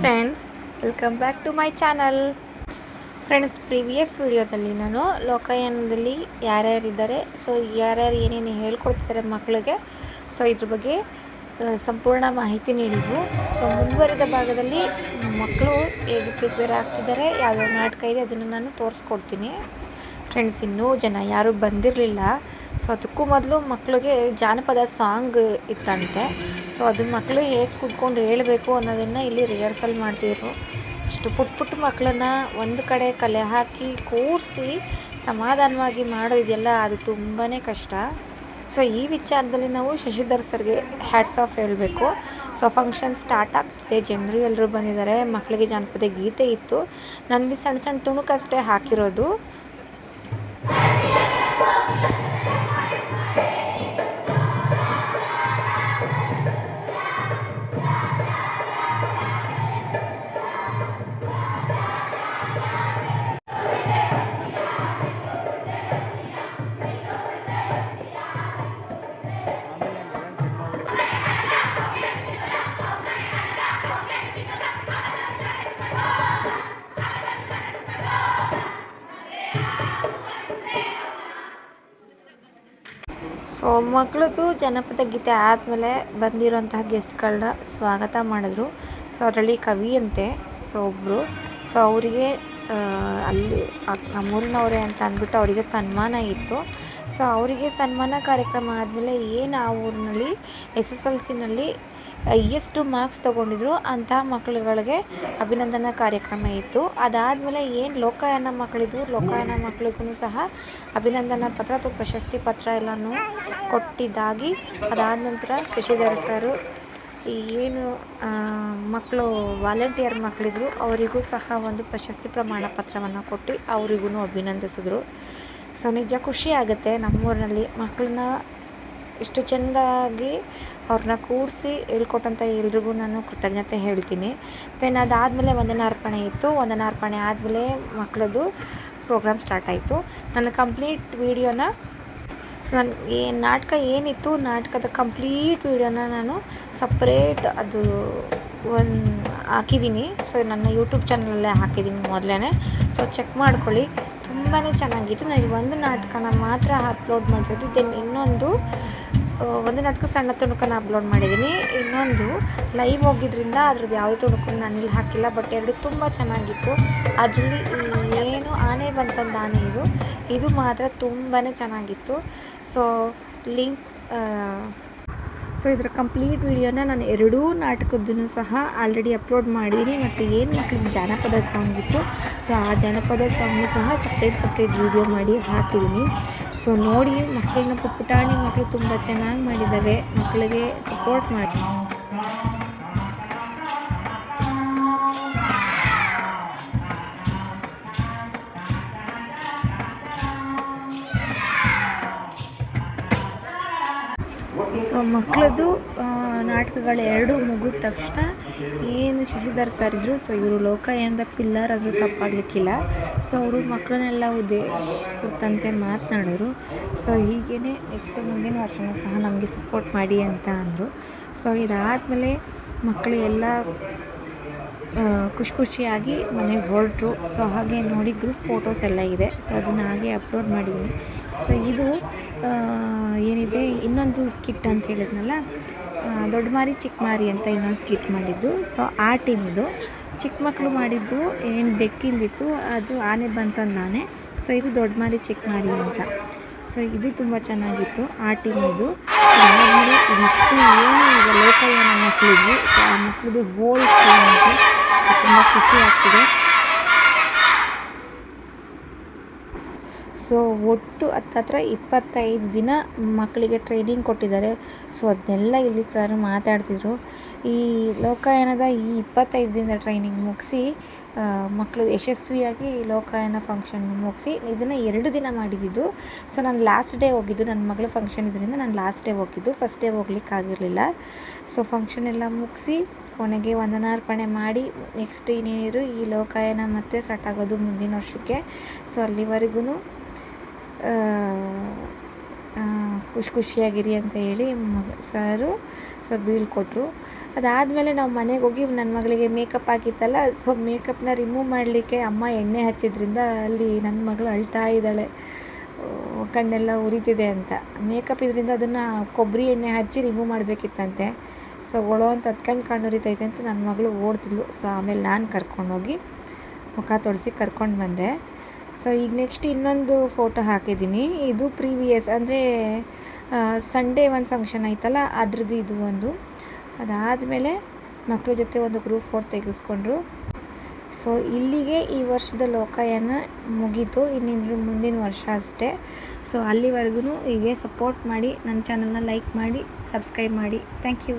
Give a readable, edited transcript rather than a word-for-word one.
Friends, welcome back to my channel. Friends, previous ವಿಡಿಯೋದಲ್ಲಿ ನಾನು ಲೋಕಾಯನದಲ್ಲಿ ಯಾರ್ಯಾರಿದ್ದಾರೆ, so ಯಾರ್ಯಾರು ಏನೇನು ಹೇಳ್ಕೊಡ್ತಿದ್ದಾರೆ ಮಕ್ಕಳಿಗೆ, ಸೊ ಇದ್ರ ಬಗ್ಗೆ ಸಂಪೂರ್ಣ ಮಾಹಿತಿ ನೀಡಿದ್ವು. ಸೊ ಮುಂದುವರಿದ ಭಾಗದಲ್ಲಿ ಮಕ್ಕಳು ಹೇಗೆ ಪ್ರಿಪೇರ್ ಆಗ್ತಿದ್ದಾರೆ, ಯಾವ್ಯಾವ ನಾಟಕ ಇದೆ ಅದನ್ನು ನಾನು ತೋರಿಸ್ಕೊಡ್ತೀನಿ. ಫ್ರೆಂಡ್ಸ್, ಇನ್ನೂ ಜನ ಯಾರೂ ಬಂದಿರಲಿಲ್ಲ. ಸೊ ಅದಕ್ಕೂ ಮೊದಲು ಮಕ್ಕಳಿಗೆ ಜಾನಪದ ಸಾಂಗ್ ಇತ್ತಂತೆ. ಸೊ ಅದನ್ನ ಮಕ್ಕಳು ಹೇಗೆ ಕೂತ್ಕೊಂಡು ಹೇಳಬೇಕು ಅನ್ನೋದನ್ನು ಇಲ್ಲಿ ರಿಹರ್ಸಲ್ ಮಾಡ್ತಿದ್ರು. ಇಷ್ಟು ಪುಟ್ಟ ಮಕ್ಕಳನ್ನ ಒಂದು ಕಡೆ ಕಲೆ ಹಾಕಿ ಕೂರಿಸಿ ಸಮಾಧಾನವಾಗಿ ಮಾಡೋದಿದೆಯಲ್ಲ, ಅದು ತುಂಬಾ ಕಷ್ಟ. ಸೊ ಈ ವಿಚಾರದಲ್ಲಿ ನಾವು ಶಶಿಧರ್ ಸರ್ಗೆ ಹ್ಯಾಟ್ಸ್ ಆಫ್ ಹೇಳಬೇಕು. ಸೊ ಫಂಕ್ಷನ್ ಸ್ಟಾರ್ಟ್ ಆಗ್ತಿದೆ, ಜನರು ಎಲ್ಲರೂ ಬಂದಿದ್ದಾರೆ. ಮಕ್ಕಳಿಗೆ ಜಾನಪದ ಗೀತೆ ಇತ್ತು, ನನಗೆ ಸಣ್ಣ ಸಣ್ಣ ತುಣುಕಷ್ಟೇ ಹಾಕಿರೋದು. ಸೊ ಮಕ್ಕಳದು ಜನಪದ ಗೀತೆ ಆದಮೇಲೆ ಬಂದಿರೋಂತಹ ಗೆಸ್ಟ್ಗಳನ್ನ ಸ್ವಾಗತ ಮಾಡಿದ್ರು. ಸೊ ಅದರಲ್ಲಿ ಕವಿ ಅಂತೆ, ಸೊ ಒಬ್ಬರು. ಸೊ ಅವರಿಗೆ ಅಲ್ಲಿ ನಮ್ಮೂರಿನವರೇ ಅಂತ ಅಂದ್ಬಿಟ್ಟು ಅವರಿಗೆ ಸನ್ಮಾನ ಇತ್ತು. ಸೊ ಅವರಿಗೆ ಸನ್ಮಾನ ಕಾರ್ಯಕ್ರಮ ಆದಮೇಲೆ ಏನು ಆ ಊರಿನಲ್ಲಿ SSLCನಲ್ಲಿ ಎಷ್ಟು ಮಾರ್ಕ್ಸ್ ತೊಗೊಂಡಿದ್ರು ಅಂತಹ ಮಕ್ಕಳುಗಳಿಗೆ ಅಭಿನಂದನಾ ಕಾರ್ಯಕ್ರಮ ಇತ್ತು. ಅದಾದಮೇಲೆ ಏನು ಲೋಕಾಯನ ಮಕ್ಕಳಿದ್ವು, ಲೋಕಾಯನ ಮಕ್ಕಳಿಗೂ ಸಹ ಅಭಿನಂದನಾ ಪತ್ರ ಅಥವಾ ಪ್ರಶಸ್ತಿ ಪತ್ರ ಎಲ್ಲನೂ ಕೊಟ್ಟಿದ್ದಾಗಿ, ಅದಾದ ನಂತರ ಶಶಿಧರ್ ಸರು ಏನು ಮಕ್ಕಳು ವಾಲಂಟಿಯರ್ ಮಕ್ಕಳಿದ್ರು ಅವರಿಗೂ ಸಹ ಒಂದು ಪ್ರಶಸ್ತಿ ಪ್ರಮಾಣ ಪತ್ರವನ್ನು ಕೊಟ್ಟು ಅವರಿಗೂ ಅಭಿನಂದಿಸಿದ್ರು. ಸೊ ನಿಜ ಖುಷಿ ಆಗುತ್ತೆ ನಮ್ಮೂರಿನಲ್ಲಿ ಮಕ್ಕಳನ್ನ ಇಷ್ಟು ಚೆಂದಾಗಿ ಅವ್ರನ್ನ ಕೂರಿಸಿ ಹೇಳ್ಕೊಟ್ಟಂಥ ಎಲ್ರಿಗೂ ನಾನು ಕೃತಜ್ಞತೆ ಹೇಳ್ತೀನಿ. ದೆನ್ ಅದಾದಮೇಲೆ ವಂದನಾರ್ಪಣೆ ಇತ್ತು. ವಂದನಾರ್ಪಣೆ ಆದಮೇಲೆ ಮಕ್ಕಳದ್ದು ಪ್ರೋಗ್ರಾಮ್ ಸ್ಟಾರ್ಟ್ ಆಯಿತು. ನನ್ನ ಕಂಪ್ಲೀಟ್ ವೀಡಿಯೋನ ನಾಟಕ ಏನಿತ್ತು, ನಾಟಕದ ಕಂಪ್ಲೀಟ್ ವೀಡಿಯೋನ ನಾನು ಸಪ್ರೇಟ್ ಅದು ಹಾಕಿದ್ದೀನಿ. ಸೊ ನನ್ನ ಯೂಟ್ಯೂಬ್ ಚಾನಲಲ್ಲೇ ಹಾಕಿದ್ದೀನಿ ಮೊದಲೇ. ಸೊ ಚೆಕ್ ಮಾಡ್ಕೊಳ್ಳಿ, ತುಂಬಾ ಚೆನ್ನಾಗಿತ್ತು. ನಾನು ಒಂದು ನಾಟಕನ ಮಾತ್ರ ಅಪ್ಲೋಡ್ ಮಾಡಿರೋದು. ದೆನ್ ಇನ್ನೊಂದು ಒಂದು ನಾಟಕ ಸಣ್ಣ ತುಣುಕನ ಅಪ್ಲೋಡ್ ಮಾಡಿದ್ದೀನಿ. ಇನ್ನೊಂದು ಲೈವ್ ಹೋಗಿದ್ರಿಂದ ಅದ್ರದ್ದು ಯಾವುದೇ ತುಣುಕು ನಾನಿಲ್ಲಿ ಹಾಕಿಲ್ಲ. ಬಟ್ ಎರಡು ತುಂಬ ಚೆನ್ನಾಗಿತ್ತು. ಅದರಲ್ಲಿ ಏನು ಆನೆ ಬಂತಂದ ಆನೆ ಇದು ಮಾತ್ರ ತುಂಬಾ ಚೆನ್ನಾಗಿತ್ತು. ಸೊ ಲಿಂಕ್ ಸೊ ಇದರ ಕಂಪ್ಲೀಟ್ ವಿಡಿಯೋನ ನಾನು ಎರಡೂ ನಾಟಕದ್ದನ್ನು ಸಹ ಆಲ್ರೆಡಿ ಅಪ್ಲೋಡ್ ಮಾಡಿದ್ದೀನಿ. ಮತ್ತು ಏನು ಮಕ್ಕಳಿಗೆ ಜಾನಪದ ಸಾಂಗ್ ಇತ್ತು, ಸೊ ಆ ಜಾನಪದ ಸಾಂಗು ಸಹ ಸಪ್ರೇಟ್ ವಿಡಿಯೋ ಮಾಡಿ ಹಾಕಿದ್ದೀನಿ. ಸೊ ನೋಡಿ, ಮಕ್ಕಳನ್ನ ಪುಟಾಣಿ ಮಕ್ಕಳು ತುಂಬ ಚೆನ್ನಾಗಿ ಮಾಡಿದ್ದಾರೆ. ಮಕ್ಕಳಿಗೆ ಸಪೋರ್ಟ್ ಮಾಡಿ. ಸೊ ಮಕ್ಕಳದ್ದು ನಾಟಕಗಳು ಎರಡೂ ಮುಗಿದ ತಕ್ಷಣ ಏನು ಶಶಿಧರ್ ಸರ್ ಇದ್ದರು, ಸೊ ಇವರು ಲೋಕಾಯನದ ಪಿಲ್ಲರ್ ಅದು ತಪ್ಪಾಗಲಿಕ್ಕಿಲ್ಲ. ಸೊ ಅವರು ಮಕ್ಕಳನ್ನೆಲ್ಲ ಕುರಿತಂತೆ ಮಾತನಾಡೋರು. ಸೊ ಹೀಗೇ ನೆಕ್ಸ್ಟ್ ಮುಂದಿನ ವರ್ಷನೂ ಸಹ ನಮಗೆ ಸಪೋರ್ಟ್ ಮಾಡಿ ಅಂತ ಅಂದರು. ಸೊ ಇದಾದಮೇಲೆ ಮಕ್ಕಳು ಎಲ್ಲ ಖುಷಿಯಾಗಿ ಮನೆಗೆ ಹೊರಟರು. ಸೊ ಹಾಗೆ ನೋಡಿ ಗ್ರೂಪ್ ಫೋಟೋಸ್ ಎಲ್ಲ ಇದೆ. ಸೊ ಅದನ್ನು ಹಾಗೆ ಅಪ್ಲೋಡ್ ಮಾಡಿದ್ದೀನಿ. ಸೊ ಇದು ಏನಿದೆ, ಇನ್ನೊಂದು ಸ್ಕಿಟ್ ಅಂತ ಹೇಳಿದ್ನಲ್ಲ, ದೊಡ್ಡ ಮಾರಿ ಚಿಕ್ಕ ಮಾರಿ ಅಂತ ಇನ್ನೊಂದು ಸ್ಕಿಟ್ ಮಾಡಿದ್ದು. ಸೊ ಆ ಟೀಮ್ ಇದು. ಚಿಕ್ಕ ಮಕ್ಕಳು ಮಾಡಿದ್ದು ಏನು ಬೆಕ್ಕಿಂದಿತ್ತು, ಅದು ಆನೆ ಬಂತಂದು ಆನೆ. ಸೊ ಇದು ದೊಡ್ಡ ಮಾರಿ ಚಿಕ್ಕ ಮಾರಿ ಅಂತ. ಸೊ ಇದು ತುಂಬ ಚೆನ್ನಾಗಿತ್ತು, ಆ ಟೀಮ್ ಇದು. ಅದಾದಮೇಲೆ ಇದಿಷ್ಟು ಏನು ಈಗ ಲೋಕಾಯನ ಮಕ್ಕಳಿದ್ವು, ಸೊ ಆ ಮಕ್ಕಳದು ಹೋಲ್ ಟೀಮ್ ತುಂಬ ಖುಷಿ ಆಗ್ತಿದೆ. ಸೊ ಒಟ್ಟು ಹತ್ತತ್ರ 25 ದಿನ ಮಕ್ಕಳಿಗೆ ಟ್ರೈನಿಂಗ್ ಕೊಟ್ಟಿದ್ದಾರೆ. ಸೊ ಅದನ್ನೆಲ್ಲ ಇಲ್ಲಿ ಸರ್ ಮಾತಾಡ್ತಿದ್ರು. ಈ ಲೋಕಾಯನದ ಈ 25 ದಿನದ ಟ್ರೈನಿಂಗ್ ಮುಗಿಸಿ ಮಕ್ಕಳು ಯಶಸ್ವಿಯಾಗಿ ಲೋಕಾಯನ ಫಂಕ್ಷನ್ ಮುಗಿಸಿ ಇದನ್ನು 2 ದಿನ ಮಾಡಿದ್ದು. ಸೊ ನಾನು ಲಾಸ್ಟ್ ಡೇ ಹೋಗಿದ್ದು, ನನ್ನ ಮಗಳ ಫಂಕ್ಷನ್ ಇದರಿಂದ ನಾನು ಲಾಸ್ಟ್ ಡೇ ಹೋಗಿದ್ದು, ಫಸ್ಟ್ ಡೇ ಹೋಗ್ಲಿಕ್ಕಾಗಿರಲಿಲ್ಲ. ಸೊ ಫಂಕ್ಷನ್ ಎಲ್ಲ ಮುಗಿಸಿ ಕೊನೆಗೆ ವಂದನಾರ್ಪಣೆ ಮಾಡಿ ನೆಕ್ಸ್ಟ್ ಇನ್ನೇನಿರು ಈ ಲೋಕಾಯನ ಮತ್ತೆ ಸ್ಟಾರ್ಟ್ ಆಗೋದು ಮುಂದಿನ ವರ್ಷಕ್ಕೆ. ಸೊ ಅಲ್ಲಿವರೆಗೂ ಖುಷಿಯಾಗಿರಿ ಅಂತ ಹೇಳಿ ಸರು ಸೊ ಬೀಳ್ಕೊಟ್ರು. ಅದಾದಮೇಲೆ ನಾವು ಮನೆಗೆ ಹೋಗಿ ನನ್ನ ಮಗಳಿಗೆ ಮೇಕಪ್ ಆಗಿತ್ತಲ್ಲ, ಸೊ ಮೇಕಪ್ನ ರಿಮೂವ್ ಮಾಡಲಿಕ್ಕೆ ಅಮ್ಮ ಎಣ್ಣೆ ಹಚ್ಚಿದ್ರಿಂದ ಅಲ್ಲಿ ನನ್ನ ಮಗಳು ಅಳ್ತಾ ಇದ್ದಾಳೆ, ಕಣ್ಣೆಲ್ಲ ಉರಿತಿದೆ ಅಂತ. ಮೇಕಪ್ ಇದರಿಂದ ಅದನ್ನು ಕೊಬ್ಬರಿ ಎಣ್ಣೆ ಹಚ್ಚಿ ರಿಮೂವ್ ಮಾಡಬೇಕಿತ್ತಂತೆ. ಸೊ ಒಳೋ ಅಂತ ಹತ್ಕೊಂಡು ಕಣ್ಣು ಉರಿತೈತೆ ಅಂತ ನನ್ನ ಮಗಳು ಓಡ್ತಿದ್ಲು. ಸೊ ಆಮೇಲೆ ನಾನು ಕರ್ಕೊಂಡೋಗಿ ಮುಖ ತೊಳೆಸಿ ಕರ್ಕೊಂಡು ಬಂದೆ. ಸೊ ಈಗ ನೆಕ್ಸ್ಟ್ ಇನ್ನೊಂದು ಫೋಟೋ ಹಾಕಿದ್ದೀನಿ. ಇದು ಪ್ರೀವಿಯಸ್ ಅಂದರೆ ಸಂಡೇ ಒಂದು ಫಂಕ್ಷನ್ ಆಯ್ತಲ್ಲ ಅದ್ರದ್ದು ಇದು ಒಂದು. ಅದಾದಮೇಲೆ ಮಕ್ಕಳ ಜೊತೆ ಒಂದು ಗ್ರೂಪ್ ಫೋಟೋ ತೆಗೆಸ್ಕೊಂಡ್ರು. ಸೊ ಇಲ್ಲಿಗೆ ಈ ವರ್ಷದ ಲೋಕಾಯನ ಮುಗೀತು. ಇನ್ನಿನ್ನು ಮುಂದಿನ ವರ್ಷ ಅಷ್ಟೇ. ಸೊ ಅಲ್ಲಿವರೆಗೂ ಹೀಗೆ ಸಪೋರ್ಟ್ ಮಾಡಿ, ನನ್ನ ಚಾನಲ್ನ ಲೈಕ್ ಮಾಡಿ, ಸಬ್ಸ್ಕ್ರೈಬ್ ಮಾಡಿ. Thank you.